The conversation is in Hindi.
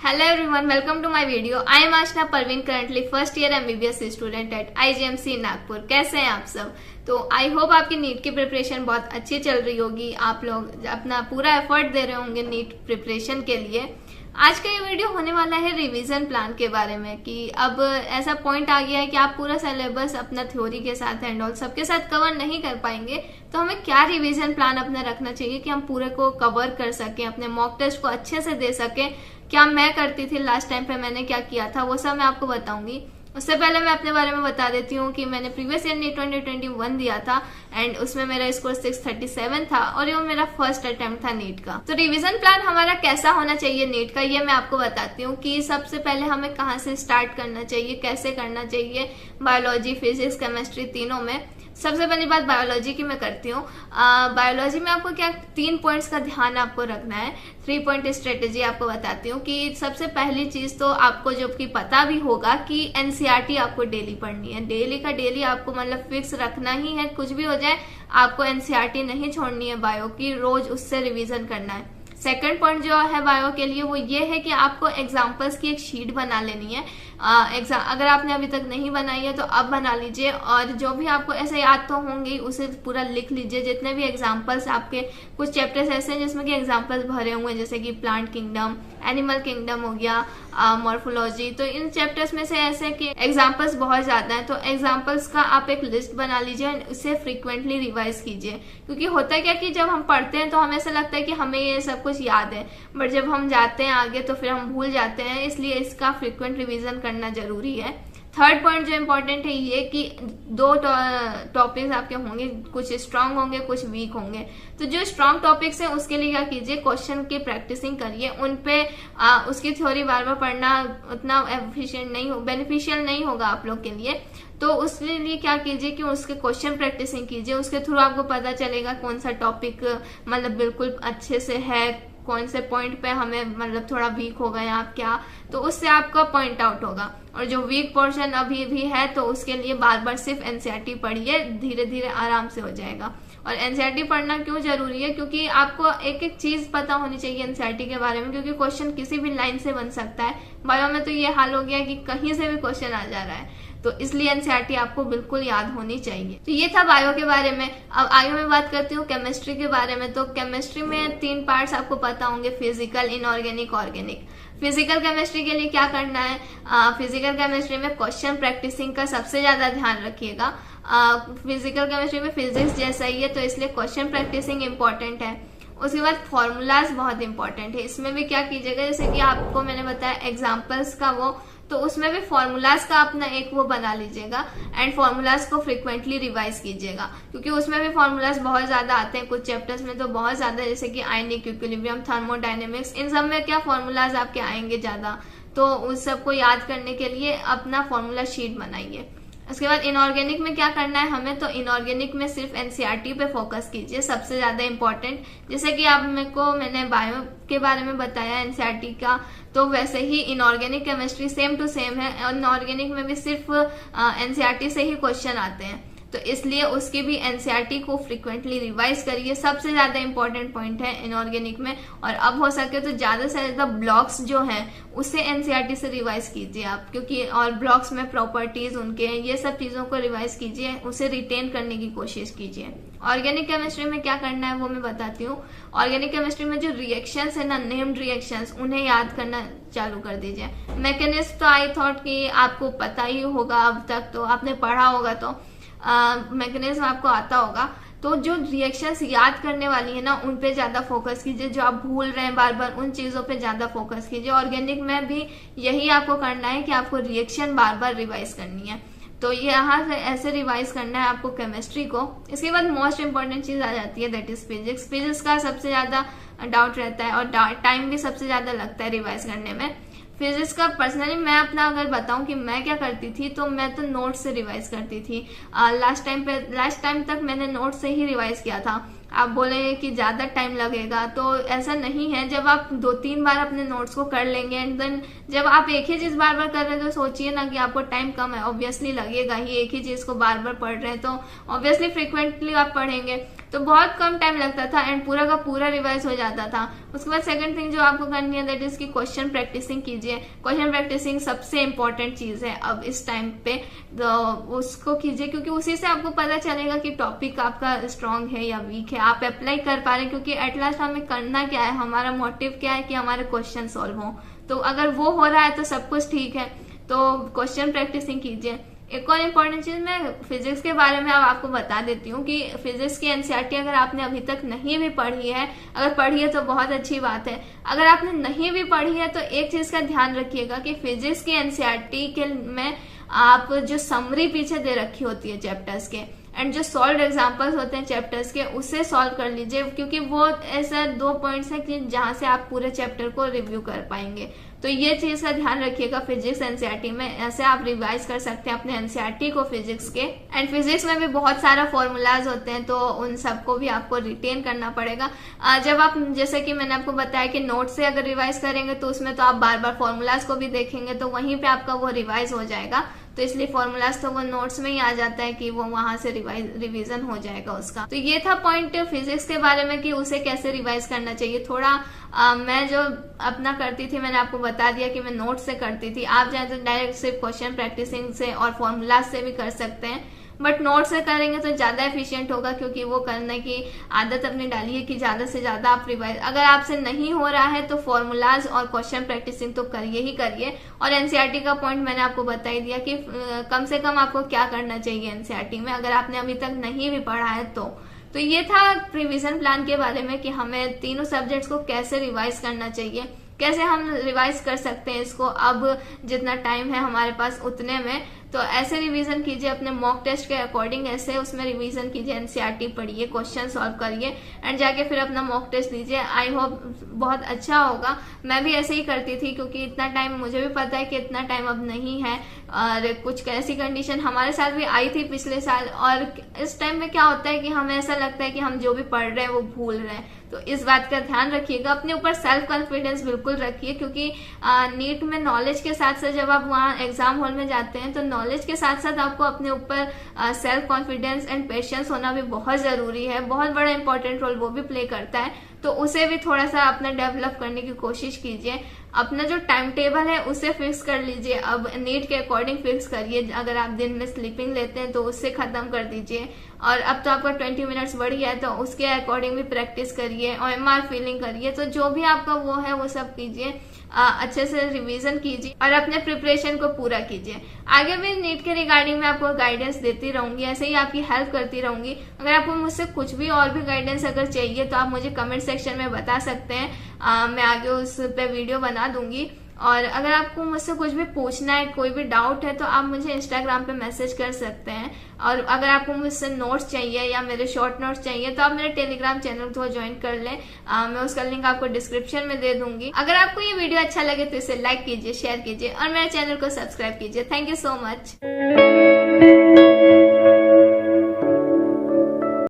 Hello everyone, welcome to my video. I am Ashna Parveen, currently first year MBBS student at IGMC Nagpur. कैसे हैं आप सब? तो आई होप आपकी नीट की प्रिपरेशन बहुत अच्छी चल रही होगी। आप लोग अपना पूरा एफर्ट दे रहे होंगे नीट प्रिपरेशन के लिए। आज का ये वीडियो होने वाला है रिवीजन प्लान के बारे में कि अब ऐसा पॉइंट आ गया है कि आप पूरा सिलेबस अपना थ्योरी के साथ एंड ऑल सबके साथ कवर नहीं कर पाएंगे, तो हमें क्या रिवीजन प्लान अपना रखना चाहिए कि हम पूरे को कवर कर सकें, अपने मॉक टेस्ट को अच्छे से दे सकें। क्या मैं करती थी लास्ट टाइम पे, मैंने क्या किया था, वो सब मैं आपको बताऊंगी। उससे पहले मैं अपने बारे में बता देती हूँ कि मैंने प्रीवियस ईयर नीट 2021 दिया था एंड उसमें मेरा स्कोर 637 था और ये मेरा फर्स्ट अटेम्प्ट था नीट का। तो रिवीजन प्लान हमारा कैसा होना चाहिए नीट का, ये मैं आपको बताती हूँ कि सबसे पहले हमें कहाँ से स्टार्ट करना चाहिए, कैसे करना चाहिए। बायोलॉजी, फिजिक्स, केमिस्ट्री तीनों में सबसे पहली बात बायोलॉजी की मैं करती हूँ। बायोलॉजी में आपको क्या 3 पॉइंट्स का ध्यान आपको रखना है। 3 पॉइंट स्ट्रेटेजी आपको बताती हूँ कि सबसे पहली चीज तो आपको जो कि पता भी होगा कि एनसीईआरटी आपको डेली पढ़नी है। डेली का डेली आपको मतलब फिक्स रखना ही है, कुछ भी हो जाए आपको एनसीईआरटी नहीं छोड़नी है बायो की, रोज उससे रिवीजन करना है। सेकंड पॉइंट जो है बायो के लिए वो ये है कि आपको एग्जाम्पल्स की एक शीट बना लेनी है। अगर आपने अभी तक नहीं बनाई है तो अब बना लीजिए और जो भी आपको ऐसे याद तो होंगे उसे पूरा लिख लीजिए। जितने भी एग्जाम्पल्स आपके, कुछ चैप्टर्स ऐसे हैं जिसमें कि एग्जाम्पल्स भरे हुए हैं, जैसे कि प्लांट किंगडम, एनिमल किंगडम हो गया, मॉर्फोलॉजी। तो इन चैप्टर्स में से ऐसे कि एग्जाम्पल्स बहुत ज्यादा है, तो एग्जाम्पल्स का आप एक लिस्ट बना लीजिए और उसे फ्रीक्वेंटली रिवाइज कीजिए। क्योंकि होता है क्या कि जब हम पढ़ते हैं तो हमें ऐसा लगता है कि हमें ये सब कुछ याद है, बट जब हम जाते हैं आगे तो फिर हम भूल जाते हैं, इसलिए इसका फ्रीक्वेंट रिवीजन करना जरूरी है। थर्ड पॉइंट जो इम्पोर्टेंट है ये कि 2 टॉपिक्स आपके होंगे, कुछ स्ट्रांग होंगे कुछ वीक होंगे। तो जो स्ट्रांग टॉपिक्स है उसके लिए क्या कीजिए, क्वेश्चन की प्रैक्टिसिंग करिए उन पे। उसकी थ्योरी बार बार पढ़ना उतना एफिशिएंट नहीं हो, बेनिफिशियल नहीं होगा आप लोग के लिए। तो उसके लिए क्या कीजिए कि उसके क्वेश्चन प्रैक्टिसिंग कीजिए, उसके थ्रू आपको पता चलेगा कौन सा टॉपिक मतलब बिल्कुल अच्छे से है, कौन से पॉइंट पे हमें मतलब थोड़ा वीक हो गया आप क्या, तो उससे आपका पॉइंट आउट होगा। और जो वीक पोर्शन अभी भी है तो उसके लिए बार बार सिर्फ एनसीईआरटी पढ़िए, धीरे धीरे आराम से हो जाएगा। और एनसीईआरटी पढ़ना क्यों जरूरी है, क्योंकि आपको एक एक चीज पता होनी चाहिए एनसीईआरटी के बारे में, क्योंकि क्वेश्चन किसी भी लाइन से बन सकता है। बायो में तो ये हाल हो गया कि कहीं से भी क्वेश्चन आ जा रहा है, तो इसलिए एनसीईआरटी आपको बिल्कुल याद होनी चाहिए। तो ये था बायो के बारे में। अब आगे मैं बात करती हूँ केमिस्ट्री के बारे में। तो केमिस्ट्री में 3 पार्ट्स आपको पता होंगे, physical, inorganic, organic. Physical chemistry के लिए क्या करना है, फिजिकल केमिस्ट्री में क्वेश्चन प्रैक्टिसिंग का सबसे ज्यादा ध्यान रखिएगा। फिजिकल केमिस्ट्री में फिजिक्स जैसा ही है तो इसलिए क्वेश्चन प्रैक्टिसिंग इंपॉर्टेंट है। उसके बाद फॉर्मूलाज बहुत इंपॉर्टेंट है। इसमें भी क्या कीजिएगा, जैसे कि आपको मैंने बताया एग्जाम्पल्स का वो, तो उसमें भी फॉर्मूलाज का अपना एक वो बना लीजिएगा एंड फॉर्मूलाज को फ्रिक्वेंटली रिवाइज कीजिएगा, क्योंकि उसमें भी फॉर्मूलाज बहुत ज्यादा आते हैं। कुछ चैप्टर्स में तो बहुत ज्यादा, जैसे कि आयनिक इक्विलिब्रियम, थर्मोडायनेमिक्स, इन सब में क्या फॉर्मूलाज आपके आएंगे ज्यादा, तो उस सबको याद करने के लिए अपना फॉर्मूला शीट बनाइए। उसके बाद इनऑर्गेनिक में क्या करना है हमें, तो इनऑर्गेनिक में सिर्फ एनसीईआरटी पे फोकस कीजिए, सबसे ज्यादा इंपॉर्टेंट। जैसे कि आप मैंने बायो के बारे में बताया एनसीईआरटी का, तो वैसे ही inorganic chemistry same to same है। और इनऑर्गेनिक में भी सिर्फ एनसीईआरटी से ही क्वेश्चन आते हैं, तो इसलिए उसकी भी एनसीईआरटी को फ्रिक्वेंटली रिवाइज करिए, सबसे ज्यादा इंपॉर्टेंट पॉइंट है इनऑर्गेनिक में। और अब हो सके तो ज्यादा से ज्यादा ब्लॉक्स जो हैं उसे एनसीईआरटी से रिवाइज कीजिए आप, क्योंकि और ब्लॉक्स में प्रॉपर्टीज उनके, ये सब चीजों को रिवाइज कीजिए, उसे रिटेन करने की कोशिश कीजिए। ऑर्गेनिक केमिस्ट्री में क्या करना है वो मैं बताती हूँ। ऑर्गेनिक केमिस्ट्री में जो रिएक्शंस है ना, नेम्ड रिएक्शंस, उन्हें याद करना चालू कर दीजिए। मैकेनिज्म तो आई थॉट कि आपको पता ही होगा, अब तक तो आपने पढ़ा होगा, तो मैकेनिज्म आपको आता होगा। तो जो रिएक्शंस याद करने वाली है ना उन पे ज्यादा फोकस कीजिए, जो आप भूल रहे हैं बार बार उन चीजों पे ज्यादा फोकस कीजिए। ऑर्गेनिक में भी यही आपको करना है कि आपको रिएक्शन बार बार रिवाइज करनी है, तो यहाँ से ऐसे रिवाइज करना है आपको केमिस्ट्री को। इसके बाद मोस्ट इंपॉर्टेंट चीज आ जाती है, दैट इज फिजिक्स। फिजिक्स का सबसे ज्यादा डाउट रहता है और टाइम भी सबसे ज्यादा लगता है रिवाइज करने में। फिजिक्स का पर्सनली मैं अपना अगर बताऊं कि मैं क्या करती थी, तो मैं तो नोट से रिवाइज करती थी। लास्ट टाइम तक मैंने नोट से ही रिवाइज किया था। आप बोलेंगे कि ज्यादा टाइम लगेगा, तो ऐसा नहीं है। जब आप 2-3 बार अपने नोट्स को कर लेंगे एंड देन जब आप एक ही चीज बार बार कर रहे हैं तो सोचिए ना कि आपको टाइम कम है, ऑब्वियसली लगेगा ही। एक ही चीज को बार बार पढ़ रहे हैं तो ऑब्वियसली फ्रिक्वेंटली आप पढ़ेंगे तो बहुत कम टाइम लगता था एंड पूरा का पूरा रिवाइज हो जाता था। उसके बाद सेकंड थिंग जो आपको करनी है दैट इज की क्वेश्चन प्रैक्टिसिंग कीजिए। क्वेश्चन प्रैक्टिसिंग सबसे इंपॉर्टेंट चीज है अब इस टाइम पे, तो उसको कीजिए क्योंकि उसी से आपको पता चलेगा कि टॉपिक आपका स्ट्रांग है या वीक है, आप अप्लाई कर पा रहे हैं। क्योंकि एट लास्ट हमें करना क्या है, हमारा मोटिव क्या है कि हमारे क्वेश्चन सॉल्व हो। तो अगर वो हो रहा है तो सब कुछ ठीक है। तो क्वेश्चन प्रैक्टिसिंग कीजिए। एक और इम्पोर्टेंट चीज मैं फिजिक्स के बारे में अब आपको बता देती हूँ कि फिजिक्स की एनसीईआरटी अगर आपने अभी तक नहीं भी पढ़ी है, अगर पढ़ी है तो बहुत अच्छी बात है। अगर आपने नहीं भी पढ़ी है तो एक चीज का ध्यान रखिएगा कि फिजिक्स की एनसीईआरटी के में आप जो समरी पीछे दे रखी होती है चैप्टर्स के एंड जो सॉल्व एग्जांपल्स होते हैं चैप्टर्स के, उसे सॉल्व कर लीजिए क्योंकि वो ऐसा 2 पॉइंट्स है कि जहां से आप पूरे चैप्टर को रिव्यू कर पाएंगे। तो ये चीज का ध्यान रखिएगा फिजिक्स एनसीईआरटी में, ऐसे आप रिवाइज कर सकते हैं अपने एनसीईआरटी को फिजिक्स के। एंड फिजिक्स में भी बहुत सारा फॉर्मूलाज होते हैं तो उन सबको भी आपको रिटेन करना पड़ेगा। जब आप, जैसे कि मैंने आपको बताया कि नोट से अगर रिवाइज करेंगे तो उसमें तो आप बार बार फॉर्मूलाज को भी देखेंगे, तो वहीं पे आपका वो रिवाइज हो जाएगा। तो इसलिए फॉर्मूलाज तो वो नोट्स में ही आ जाता है कि वो वहां से रिवीजन हो जाएगा उसका। तो ये था पॉइंट फिजिक्स के बारे में कि उसे कैसे रिवाइज करना चाहिए। थोड़ा मैं जो अपना करती थी मैंने आपको बता दिया कि मैं नोट से करती थी। आप चाहे तो डायरेक्ट सिर्फ क्वेश्चन प्रैक्टिसिंग से और फॉर्मूलाज से भी कर सकते हैं, बट नोट से करेंगे तो ज्यादा एफिशिएंट होगा क्योंकि वो करने की आदत अपनी डालिए कि ज्यादा से ज्यादा आप रिवाइज, अगर आपसे नहीं हो रहा है तो फॉर्मूलाज और क्वेश्चन प्रैक्टिसिंग तो करिए ही करिए। और एनसीईआरटी का पॉइंट मैंने आपको बता ही दिया कि कम से कम आपको क्या करना चाहिए एनसीईआरटी में अगर आपने अभी तक नहीं भी पढ़ा है तो ये था रिवीजन प्लान के बारे में कि हमें तीनों सब्जेक्ट्स को कैसे रिवाइज करना चाहिए, कैसे हम रिवाइज कर सकते हैं इसको अब जितना टाइम है हमारे पास उतने में। तो ऐसे रिवीजन कीजिए अपने मॉक टेस्ट के अकॉर्डिंग, ऐसे उसमें रिवीजन कीजिए, एनसीईआरटी पढ़िए, क्वेश्चन सॉल्व करिए एंड जाके फिर अपना मॉक टेस्ट दीजिए। आई होप बहुत अच्छा होगा। मैं भी ऐसे ही करती थी क्योंकि इतना टाइम, मुझे भी पता है कि इतना टाइम अब नहीं है और कुछ ऐसी कंडीशन हमारे साथ भी आई थी पिछले साल। और इस टाइम में क्या होता है कि हमें ऐसा लगता है कि हम जो भी पढ़ रहे हैं वो भूल रहे हैं। तो इस बात का ध्यान रखिएगा, अपने ऊपर सेल्फ कॉन्फिडेंस बिल्कुल रखिए क्योंकि नीट में नॉलेज के साथ साथ जब आप वहाँ एग्जाम हॉल में जाते हैं तो नॉलेज के साथ साथ आपको अपने ऊपर सेल्फ कॉन्फिडेंस एंड पेशेंस होना भी बहुत जरूरी है। बहुत बड़ा इंपॉर्टेंट रोल वो भी प्ले करता है। तो उसे भी थोड़ा सा अपना डेवलप करने की कोशिश कीजिए। अपना जो टाइम टेबल है उसे फिक्स कर लीजिए, अब नीट के अकॉर्डिंग फिक्स करिए। अगर आप दिन में स्लीपिंग लेते हैं तो उससे खत्म कर दीजिए। और अब तो आपका 20 मिनट्स बढ़ गया है तो उसके अकॉर्डिंग भी प्रैक्टिस करिए, OMR फीलिंग करिए। तो जो भी आपका वो है वो सब कीजिए, अच्छे से रिवीजन कीजिए और अपने प्रिपरेशन को पूरा कीजिए। आगे भी नीट के रिगार्डिंग में आपको गाइडेंस देती रहूंगी, ऐसे ही आपकी हेल्प करती रहूंगी। अगर आपको मुझसे कुछ भी और भी गाइडेंस अगर चाहिए तो आप मुझे कमेंट सेक्शन में बता सकते हैं, मैं आगे उस पे वीडियो बना दूंगी। और अगर आपको मुझसे कुछ भी पूछना है, कोई भी डाउट है तो आप मुझे इंस्टाग्राम पे मैसेज कर सकते हैं। और अगर आपको मुझसे नोट्स चाहिए या मेरे शॉर्ट नोट्स चाहिए तो आप मेरे टेलीग्राम चैनल को ज्वाइन कर लें, मैं उसका लिंक आपको डिस्क्रिप्शन में दे दूंगी। अगर आपको ये वीडियो अच्छा लगे तो इसे लाइक कीजिए, शेयर कीजिए और मेरे चैनल को सब्सक्राइब कीजिए। Thank you so much.